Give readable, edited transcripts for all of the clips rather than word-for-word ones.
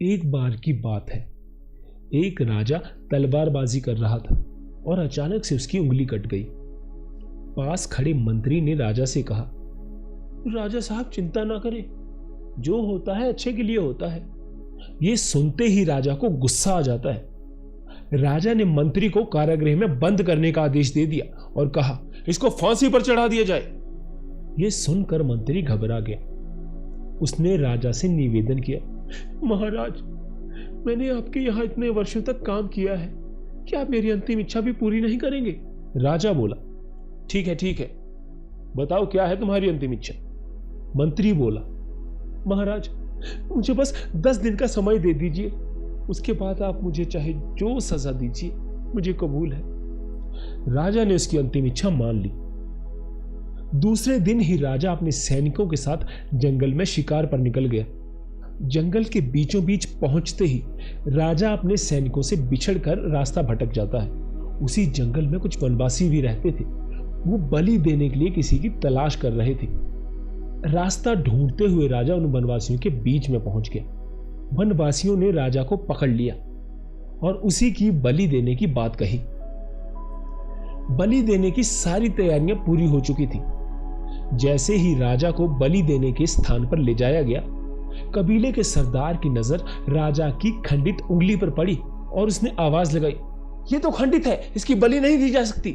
एक बार की बात है, एक राजा तलवारबाजी कर रहा था और अचानक से उसकी उंगली कट गई। पास खड़े मंत्री ने राजा से कहा, राजा साहब चिंता ना करें, जो होता है अच्छे के लिए होता है। ये सुनते ही राजा को गुस्सा आ जाता है। राजा ने मंत्री को कारागृह में बंद करने का आदेश दे दिया और कहा, इसको फांसी पर चढ़ा दिया जाए। यह सुनकर मंत्री घबरा गया। उसने राजा से निवेदन किया, महाराज, मैंने आपके यहां इतने वर्षों तक काम किया है, क्या आप मेरी अंतिम इच्छा भी पूरी नहीं करेंगे? राजा बोला, ठीक है, बताओ क्या है तुम्हारी अंतिम इच्छा? मंत्री बोला, महाराज, मुझे बस 10 दिन का समय दे दीजिए, उसके बाद आप मुझे चाहे जो सजा दीजिए, मुझे कबूल है। राजा ने उसकी अंतिम इच्छा मान ली। दूसरे दिन ही राजा अपने सैनिकों के साथ जंगल में शिकार पर निकल गया। जंगल के बीचों बीच पहुंचते ही राजा अपने सैनिकों से बिछड़कर रास्ता भटक जाता है। उसी जंगल में कुछ वनवासी भी रहते थे। वो बलि देने के लिए किसी की तलाश कर रहे थे। रास्ता ढूंढते हुए राजा उन वनवासियों के बीच में पहुंच गया। वनवासियों ने राजा को पकड़ लिया और उसी की बलि देने की बात कही। बलि देने की सारी तैयारियां पूरी हो चुकी थी। जैसे ही राजा को बलि देने के स्थान पर ले जाया गया, कबीले के सरदार की नजर राजा की खंडित उंगली पर पड़ी और उसने आवाज लगाई, ये तो खंडित है, इसकी बलि नहीं दी जा सकती।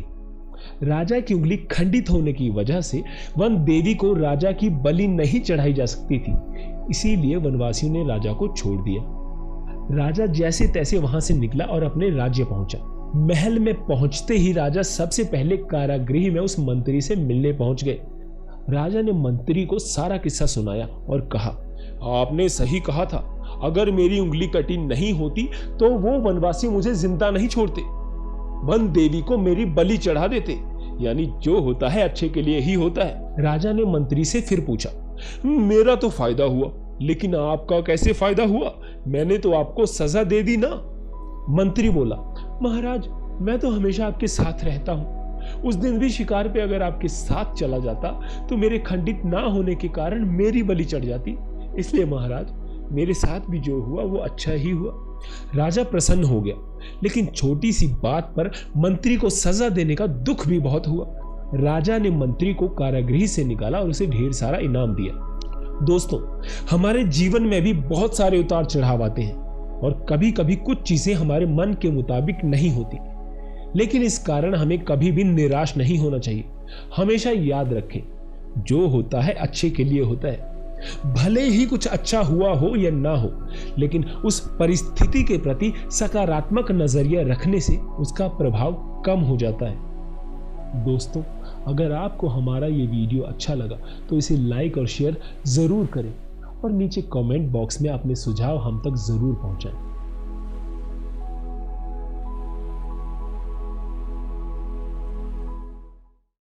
राजा की उंगली खंडित होने की वजह से वन देवी को राजा की बलि नहीं चढ़ाई जा सकती थी, इसीलिए वनवासियों ने राजा को छोड़ दिया। राजा जैसे तैसे वहां से निकला और अपने राज्य पहुंचा। महल में पहुंचते ही राजा सबसे पहले कारागृह में उस मंत्री से मिलने पहुंच गए। राजा ने मंत्री को सारा किस्सा सुनाया और कहा, आपने सही कहा था, अगर मेरी उंगली कटी नहीं होती तो वो वनवासी मुझे जिंदा नहीं छोड़ते, वन देवी को मेरी बलि चढ़ा देते। यानी जो होता है अच्छे के लिए ही होता है। राजा ने मंत्री से फिर पूछा, मेरा तो फायदा हुआ, लेकिन आपका कैसे फायदा हुआ? मैंने तो आपको सजा दे दी ना। मंत्री बोला, महाराज, मैं तो हमेशा आपके साथ रहता हूं। उस दिन भी शिकार पे अगर आपके साथ चला जाता तो मेरे खंडित ना होने के कारण मेरी बलि चढ़ जाती। इसलिए महाराज, मेरे साथ भी जो हुआ वो अच्छा ही हुआ। राजा प्रसन्न हो गया, लेकिन छोटी सी बात पर मंत्री को सजा देने का दुख भी बहुत हुआ। राजा ने मंत्री को कारागृह से निकाला और उसे ढेर सारा इनाम दिया। दोस्तों, हमारे जीवन में भी बहुत सारे उतार चढ़ाव आते हैं और कभी कभी कुछ चीजें हमारे मन के मुताबिक नहीं होती, लेकिन इस कारण हमें कभी भी निराश नहीं होना चाहिए। हमेशा याद रखें, जो होता है अच्छे के लिए होता है। भले ही कुछ अच्छा हुआ हो या ना हो, लेकिन उस परिस्थिति के प्रति सकारात्मक नजरिया रखने से उसका प्रभाव कम हो जाता है। दोस्तों, अगर आपको हमारा ये वीडियो अच्छा लगा तो इसे लाइक और शेयर जरूर करें और नीचे कमेंट बॉक्स में अपने सुझाव हम तक जरूर पहुंचाएं।